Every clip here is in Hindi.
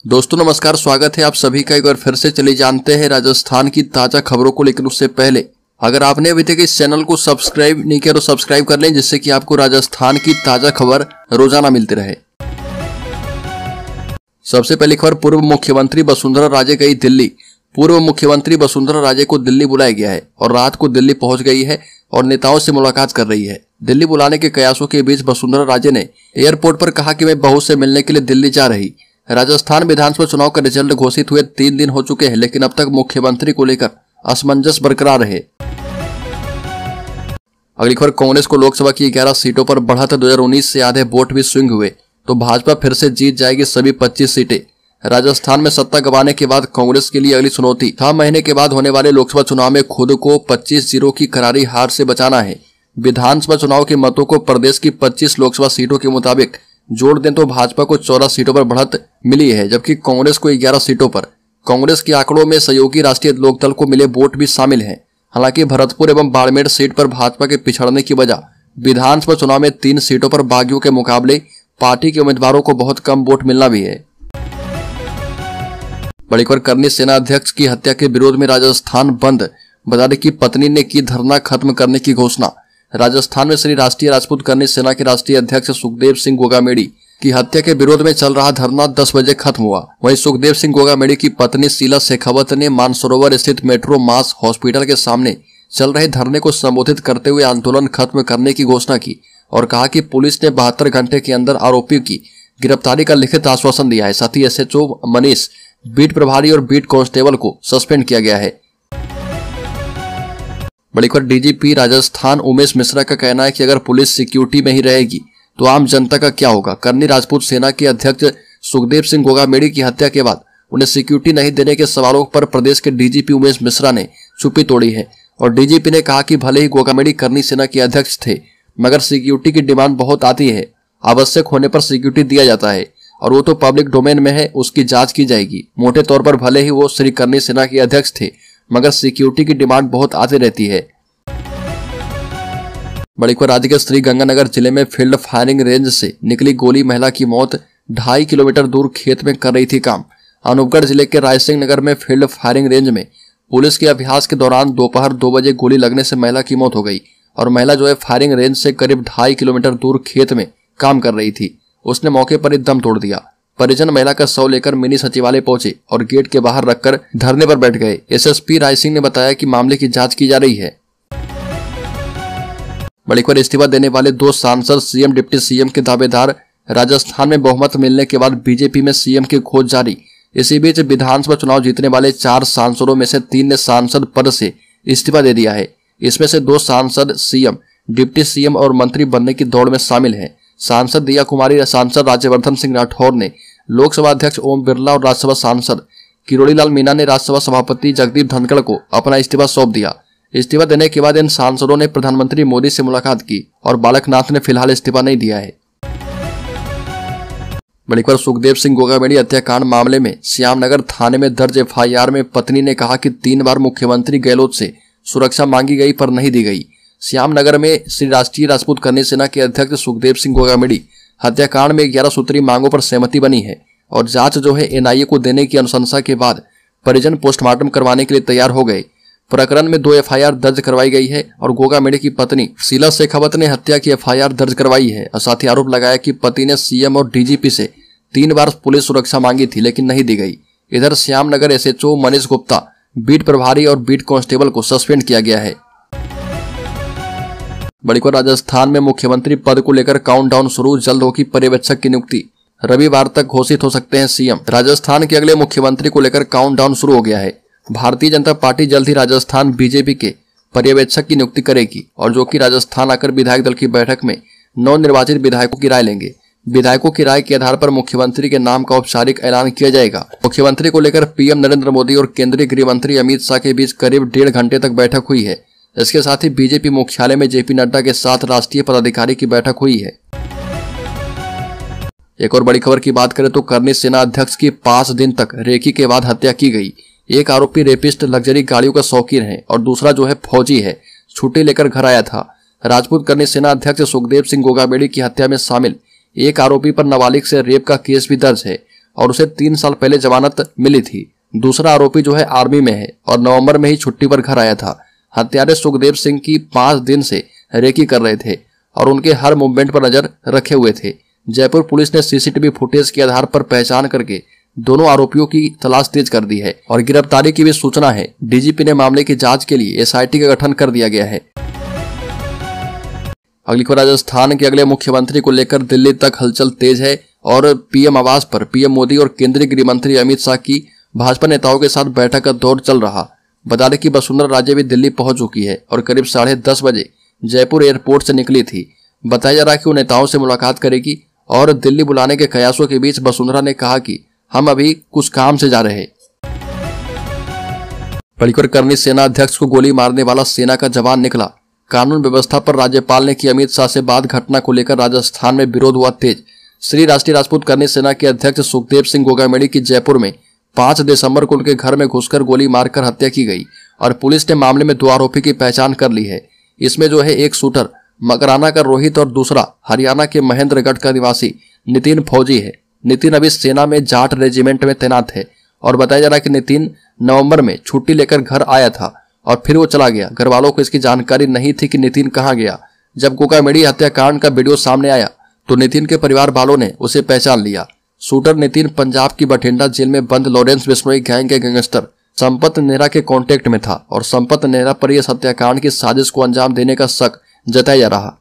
दोस्तों नमस्कार, स्वागत है आप सभी का एक बार फिर से। चलिए जानते हैं राजस्थान की ताजा खबरों को। लेकिन उससे पहले अगर आपने अभी तक इस चैनल को सब्सक्राइब नहीं किया तो सब्सक्राइब कर लें, जिससे कि आपको राजस्थान की ताजा खबर रोजाना मिलती रहे। सबसे पहली खबर, पूर्व मुख्यमंत्री वसुंधरा राजे गई दिल्ली। पूर्व मुख्यमंत्री वसुंधरा राजे को दिल्ली बुलाया गया है और रात को दिल्ली पहुंच गई है और नेताओं से मुलाकात कर रही है। दिल्ली बुलाने के कयासों के बीच वसुंधरा राजे ने एयरपोर्ट पर कहा कि मैं बहू से मिलने के लिए दिल्ली जा रही। राजस्थान विधानसभा चुनाव का रिजल्ट घोषित हुए 3 दिन हो चुके हैं, लेकिन अब तक मुख्यमंत्री को लेकर असमंजस बरकरार है। अगली खबर, कांग्रेस को लोकसभा की 11 सीटों पर बढ़त। 2019 से आधे वोट भी स्विंग हुए तो भाजपा फिर से जीत जाएगी सभी 25 सीटें। राजस्थान में सत्ता गंवाने के बाद कांग्रेस के लिए अगली चुनौती 6 महीने के बाद होने वाले लोकसभा चुनाव में खुद को 25-0 की करारी हार से बचाना है। विधानसभा चुनाव के मतों को प्रदेश की 25 लोकसभा सीटों के मुताबिक जोड़ दें तो भाजपा को 14 सीटों पर बढ़त मिली है, जबकि कांग्रेस को 11 सीटों पर। कांग्रेस के आंकड़ों में सहयोगी राष्ट्रीय लोकदल को मिले वोट भी शामिल हैं। हालांकि भरतपुर एवं बाड़मेर सीट पर भाजपा के पिछड़ने की वजह विधानसभा चुनाव में 3 सीटों पर बागियों के मुकाबले पार्टी के उम्मीदवारों को बहुत कम वोट मिलना भी है। बड़ी खबर, करनी सेना अध्यक्ष की हत्या के विरोध में राजस्थान बंद। बता दें कि पत्नी ने की धरना खत्म करने की घोषणा। राजस्थान में श्री राष्ट्रीय राजपूत करनी सेना के राष्ट्रीय अध्यक्ष सुखदेव सिंह गोगामेड़ी की हत्या के विरोध में चल रहा धरना 10 बजे खत्म हुआ। वहीं सुखदेव सिंह गोगामेड़ी की पत्नी शीला शेखावत ने मानसरोवर स्थित मेट्रो मास हॉस्पिटल के सामने चल रहे धरने को संबोधित करते हुए आंदोलन खत्म करने की घोषणा की और कहा कि पुलिस ने 72 घंटे के अंदर आरोपियों की गिरफ्तारी का लिखित आश्वासन दिया है। साथ ही SHO मनीष, बीट प्रभारी और बीट कांस्टेबल को सस्पेंड किया गया है। बड़ी खबर, DGP राजस्थान उमेश मिश्रा का कहना है कि अगर पुलिस सिक्योरिटी में ही रहेगी तो आम जनता का क्या होगा। करनी राजपूत सेना के अध्यक्ष सुखदेव सिंह गोगामेड़ी की हत्या के बाद उन्हें सिक्योरिटी नहीं देने के सवालों पर प्रदेश के DGP उमेश मिश्रा ने चुप्पी तोड़ी है और DGP ने कहा कि भले ही गोगामेड़ी करनी सेना के अध्यक्ष थे, मगर सिक्योरिटी की डिमांड बहुत आती है। आवश्यक होने पर सिक्योरिटी दिया जाता है और वो तो पब्लिक डोमेन में है, उसकी जांच की जाएगी। मोटे तौर पर भले ही वो श्री करनी सेना के अध्यक्ष थे, मगर सिक्योरिटी की डिमांड बहुत आती रहती है। बड़ी खबर, राज्य के श्री गंगानगर जिले में फील्ड फायरिंग रेंज से निकली गोली, महिला की मौत। 2.5 किलोमीटर दूर खेत में कर रही थी काम। अनूपगढ़ जिले के रायसिंह नगर में फील्ड फायरिंग रेंज में पुलिस के अभ्यास के दौरान दोपहर 2 बजे गोली लगने से महिला की मौत हो गई और महिला फायरिंग रेंज से करीब 2.5 किलोमीटर दूर खेत में काम कर रही थी। उसने मौके पर ही दम तोड़ दिया। परिजन महिला का शव लेकर मिनी सचिवालय पहुंचे और गेट के बाहर रखकर धरने पर बैठ गए। SSP रायसिंह ने बताया कि मामले की जांच की जा रही है। बड़ी खबर, इस्तीफा देने वाले 2 सांसद CM डिप्टी CM के दावेदार। राजस्थान में बहुमत मिलने के बाद बीजेपी में CM की खोज जारी। इसी बीच विधानसभा चुनाव जीतने वाले 4 सांसदों में से 3 ने सांसद पद से इस्तीफा दे दिया है। इसमें से 2 सांसद CM, डिप्टी CM और मंत्री बनने की दौड़ में शामिल हैं। सांसद दिया कुमारी, सांसद राज्यवर्धन सिंह राठौर ने लोकसभा अध्यक्ष ओम बिरला और राज्यसभा सांसद किरोड़ी लाल मीणा ने राज्यसभा सभापति जगदीप धनखड़ को अपना इस्तीफा सौंप दिया। इस्तीफा देने के बाद इन सांसदों ने प्रधानमंत्री मोदी से मुलाकात की और बालकनाथ ने फिलहाल इस्तीफा नहीं दिया है। बड़ी खबर, सुखदेव सिंह गोगामेड़ी हत्याकांड मामले में श्यामनगर थाने में दर्ज FIR में पत्नी ने कहा कि 3 बार मुख्यमंत्री गहलोत से सुरक्षा मांगी गई पर नहीं दी गई। श्यामनगर में श्री राष्ट्रीय राजपूत करनी सेना के अध्यक्ष सुखदेव सिंह गोगामेड़ी हत्याकांड में 11 सूत्री मांगों पर सहमति बनी है और जांच NIA को देने की अनुशंसा के बाद परिजन पोस्टमार्टम करवाने के लिए तैयार हो गए। प्रकरण में 2 FIR दर्ज करवाई गई है और गोगामेड़ी की पत्नी शीला शेखावत ने हत्या की FIR दर्ज करवाई है। साथ ही आरोप लगाया कि पति ने CM और DGP से 3 बार पुलिस सुरक्षा मांगी थी लेकिन नहीं दी गई। इधर श्यामनगर SHO मनीष गुप्ता, बीट प्रभारी और बीट कांस्टेबल को सस्पेंड किया गया है। बड़ी खबर, राजस्थान में मुख्यमंत्री पद को लेकर काउंटडाउन शुरू, जल्द होगी पर्यवेक्षक की नियुक्ति। रविवार तक घोषित हो सकते हैं CM। राजस्थान के अगले मुख्यमंत्री को लेकर काउंटडाउन शुरू हो गया है। भारतीय जनता पार्टी जल्द ही राजस्थान BJP के पर्यवेक्षक की नियुक्ति करेगी और जो कि राजस्थान आकर विधायक दल की बैठक में नवनिर्वाचित विधायकों की राय लेंगे। विधायकों की राय के आधार पर मुख्यमंत्री के नाम का औपचारिक ऐलान किया जाएगा। मुख्यमंत्री को लेकर PM नरेंद्र मोदी और केंद्रीय गृह मंत्री अमित शाह के बीच करीब 1.5 घंटे तक बैठक हुई है। इसके साथ ही BJP मुख्यालय में JP नड्डा के साथ राष्ट्रीय पदाधिकारी की बैठक हुई है। एक और बड़ी खबर की बात करें तो करनी सेना अध्यक्ष की 5 दिन तक रेकी के बाद हत्या की गई। एक आरोपी रेपिस्ट लग्जरी गाड़ियों का शौकीन है और दूसरा फौजी है, छुट्टी लेकर घर आया था। राजपूत करनी सेना अध्यक्ष सुखदेव सिंह गोगामेड़ी की हत्या में शामिल एक आरोपी पर नाबालिग से रेप का केस भी दर्ज है और उसे 3 साल पहले जमानत मिली थी। दूसरा आरोपी जो है आर्मी में है और नवंबर में ही छुट्टी पर घर आया था। हत्यारे सुखदेव सिंह की 5 दिन से रेकी कर रहे थे और उनके हर मूवमेंट पर नजर रखे हुए थे। जयपुर पुलिस ने सीसीटीवी फुटेज के आधार पर पहचान करके दोनों आरोपियों की तलाश तेज कर दी है और गिरफ्तारी की भी सूचना है। डीजीपी ने मामले की जांच के लिए एसआईटी का गठन कर दिया गया है। अगली खबर, राजस्थान के अगले मुख्यमंत्री को लेकर दिल्ली तक हलचल तेज है और पीएम आवास पर पीएम मोदी और केंद्रीय गृह मंत्री अमित शाह की भाजपा नेताओं के साथ बैठक का दौर चल रहा। बता दें कि वसुंधरा राजे भी दिल्ली पहुंच चुकी है और करीब 10:30 बजे जयपुर एयरपोर्ट से निकली थी। बताया जा रहा है कि वो नेताओं से मुलाकात करेगी और दिल्ली बुलाने के कयासों के बीच वसुंधरा ने कहा कि हम अभी कुछ काम से जा रहे हैं। बड़ी करनी सेना अध्यक्ष को गोली मारने वाला सेना का जवान निकला। कानून व्यवस्था पर राज्यपाल ने की अमित शाह से बात। घटना को लेकर राजस्थान में विरोध हुआ तेज। श्री राष्ट्रीय राजपूत करनी सेना के अध्यक्ष सुखदेव सिंह गोगामेड़ी की जयपुर में 5 दिसंबर को उनके घर में घुसकर गोली मारकर हत्या की गई और पुलिस ने मामले में 2 आरोपी की पहचान कर ली है। इसमें जो है एक शूटर मकराना का रोहित और दूसरा हरियाणा के महेंद्रगढ़ का निवासी नितिन फौजी है। नितिन अभी सेना में जाट रेजिमेंट में तैनात है और बताया जा रहा है कि नितिन नवंबर में छुट्टी लेकर घर आया था और फिर वो चला गया। घर वालों को इसकी जानकारी नहीं थी कि नितिन कहाँ गया। जब गोगामेड़ी हत्याकांड का वीडियो सामने आया तो नितिन के परिवार वालों ने उसे पहचान लिया। शूटर नितिन पंजाब की बठिंडा जेल में बंद लॉरेंस बिश्नोई गैंग के गैंगस्टर संपत नेहरा के कांटेक्ट में था और संपत नेहरा पर यह हत्याकांड की साजिश को अंजाम देने का शक जताया जा रहा।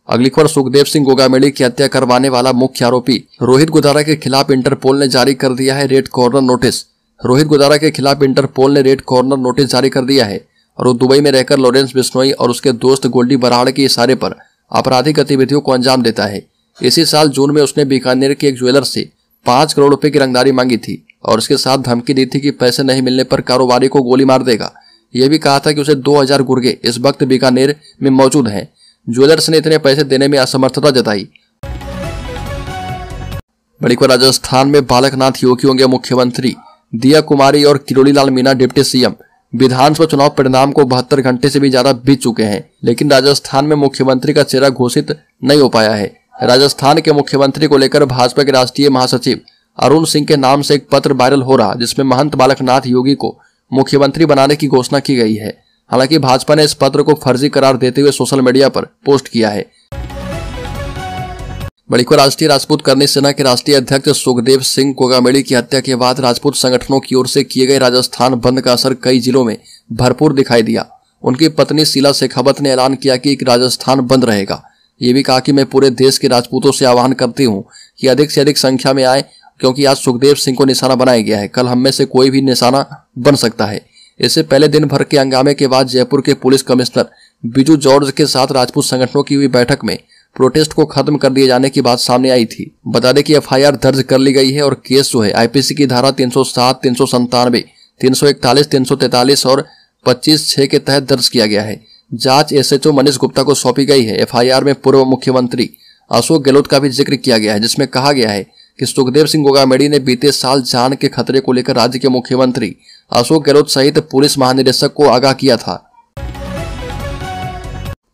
अगली खबर, सुखदेव सिंह गोगामेड़ी की हत्या करवाने वाला मुख्य आरोपी रोहित गुदारा के खिलाफ इंटरपोल ने जारी कर दिया है red corner notice. Rohit Gudara के खिलाफ इंटरपोल ने रेड कॉर्नर नोटिस जारी कर दिया है और वो दुबई में रहकर लॉरेंस बिश्नोई और उसके दोस्त गोल्डी बराड़ के इशारे पर आपराधिक गतिविधियों को अंजाम देता है। इसी साल जून में उसने बीकानेर के एक ज्वेलर से 5 करोड़ रुपए की रंगदारी मांगी थी और उसके साथ धमकी दी थी कि पैसे नहीं मिलने पर कारोबारी को गोली मार देगा। यह भी कहा था कि उसे 2000 गुर्गे इस वक्त बीकानेर में मौजूद हैं। ज्वेलर्स ने इतने पैसे देने में असमर्थता जताई। बड़ी खबर, राजस्थान में बालकनाथ योगी होंगे मुख्यमंत्री। दिया कुमारी और किरोड़ी लाल मीणा डिप्टी सीएम। विधानसभा चुनाव परिणाम को 72 घंटे से भी ज्यादा बीत चुके हैं लेकिन राजस्थान में मुख्यमंत्री का चेहरा घोषित नहीं हो पाया है। राजस्थान के मुख्यमंत्री को लेकर भाजपा के राष्ट्रीय महासचिव अरुण सिंह के नाम से एक पत्र वायरल हो रहा जिसमें महंत बालकनाथ योगी को मुख्यमंत्री बनाने की घोषणा की गई है। हालांकि भाजपा ने इस पत्र को फर्जी करार देते हुए सोशल मीडिया पर पोस्ट किया है। बड़ी खबर, राष्ट्रीय राजपूत करनी सेना के राष्ट्रीय अध्यक्ष सुखदेव सिंह गोगामेड़ी की हत्या के बाद राजपूत संगठनों की ओर से किए गए राजस्थान बंद का असर कई जिलों में भरपूर दिखाई दिया। उनकी पत्नी शीला शेखावत ने ऐलान किया कि राजस्थान बंद रहेगा। ये भी कहा कि मैं पूरे देश के राजपूतों से आह्वान करती हूँ कि अधिक से अधिक संख्या में आए क्योंकि आज सुखदेव सिंह को निशाना बनाया गया है। कल हम में से कोई भी निशाना बन सकता है। इससे पहले दिन भर के हंगामे के बाद जयपुर के पुलिस कमिश्नर बिजू जॉर्ज के साथ राजपूत संगठनों की हुई बैठक में प्रोटेस्ट को खत्म कर दिए जाने की बात सामने आई थी। बता दें कि एफआईआर दर्ज कर ली गई है और केस जो है आईपीसी की धारा 307, 397, 341, 343 और 25(6) के तहत दर्ज किया गया है। जांच एसएचओ मनीष गुप्ता को सौंपी गई है। एफआईआर में पूर्व मुख्यमंत्री अशोक गहलोत का भी जिक्र किया गया है जिसमें कहा गया है कि सुखदेव सिंह गोगामेड़ी ने बीते साल जान के खतरे को लेकर राज्य के मुख्यमंत्री अशोक गहलोत सहित पुलिस महानिदेशक को आगाह किया था।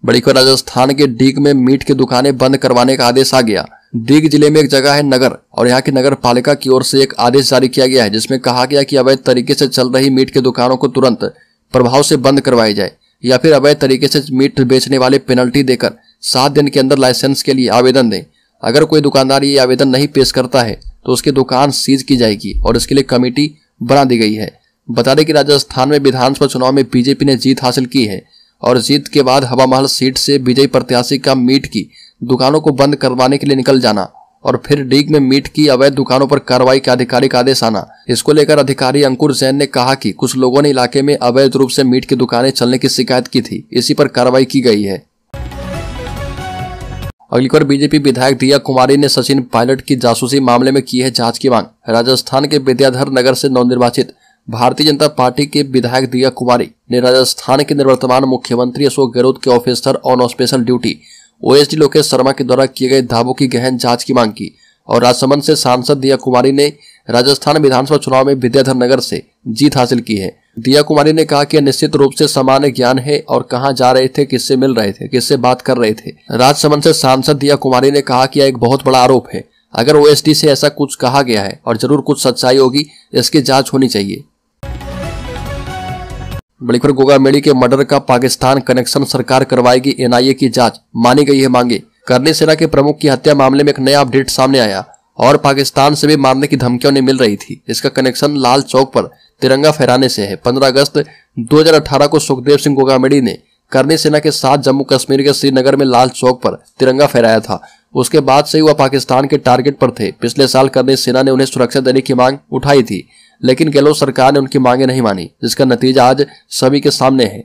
बड़ी खबर, राजस्थान के डीग में मीट की दुकानें बंद करवाने का आदेश आ गया। डीग जिले में एक जगह है नगर और यहाँ की नगर पालिका की ओर से एक आदेश जारी किया गया है जिसमें कहा गया कि अवैध तरीके से चल रही मीट की दुकानों को तुरंत प्रभाव से बंद करवाई जाए या फिर अवैध तरीके से मीट बेचने वाले पेनल्टी देकर 7 दिन के अंदर लाइसेंस के लिए आवेदन दें। अगर कोई दुकानदार ये आवेदन नहीं पेश करता है तो उसकी दुकान सीज की जाएगी और इसके लिए कमेटी बना दी गई है। बता दें कि राजस्थान में विधानसभा चुनाव में बीजेपी ने जीत हासिल की है और जीत के बाद हवा महल सीट से विजयी प्रत्याशी का मीट की दुकानों को बंद करवाने के लिए निकल जाना और फिर डीग में मीट की अवैध दुकानों पर कार्रवाई का आधिकारिक आदेश आना। इसको लेकर अधिकारी अंकुर जैन ने कहा कि कुछ लोगों ने इलाके में अवैध रूप से मीट की दुकानें चलने की शिकायत की थी, इसी पर कार्रवाई की गई है। अगली खबर, बीजेपी विधायक दिया कुमारी ने सचिन पायलट की जासूसी मामले में की है जांच की मांग। राजस्थान के विद्याधर नगर से नवनिर्वाचित भारतीय जनता पार्टी के विधायक दिया कुमारी ने राजस्थान के निवर्तमान मुख्यमंत्री अशोक गहलोत के officer on special duty OSD Lokesh Sharma के द्वारा किए गए दावों की गहन जांच की मांग की और राजसमंद से सांसद दिया कुमारी ने राजस्थान विधानसभा चुनाव में विद्याधर नगर से जीत हासिल की है। दिया कुमारी ने कहा कि निश्चित रूप से सामान्य ज्ञान है और कहां जा रहे थे, किससे मिल रहे थे, किससे बात कर रहे थे। राजसमंद से सांसद दिया कुमारी ने कहा कि यह एक बहुत बड़ा आरोप है। अगर ओएसडी से ऐसा कुछ कहा गया है और जरूर कुछ सच्चाई होगी, इसकी जांच होनी चाहिए। बड़ी खबर, गोगा मेडी के मर्डर का पाकिस्तान कनेक्शन, सरकार करवाएगी एनआईए की जांच, मानी गई है मांगे। करनी सेना के प्रमुख की हत्या मामले में एक नया अपडेट सामने आया और पाकिस्तान से भी मारने की धमकियां उन्हें मिल रही थी। इसका कनेक्शन लाल चौक पर तिरंगा फहराने से है। 15 अगस्त 2018 को सुखदेव सिंह गोगामेडी ने करनी सेना के साथ जम्मू कश्मीर के श्रीनगर में लाल चौक पर तिरंगा फहराया था। उसके बाद से ही वह पाकिस्तान के टारगेट पर थे। पिछले साल करनी सेना ने उन्हें सुरक्षा देने की मांग उठाई थी, लेकिन गहलोत सरकार ने उनकी मांगे नहीं मानी, जिसका नतीजा आज सभी के सामने है।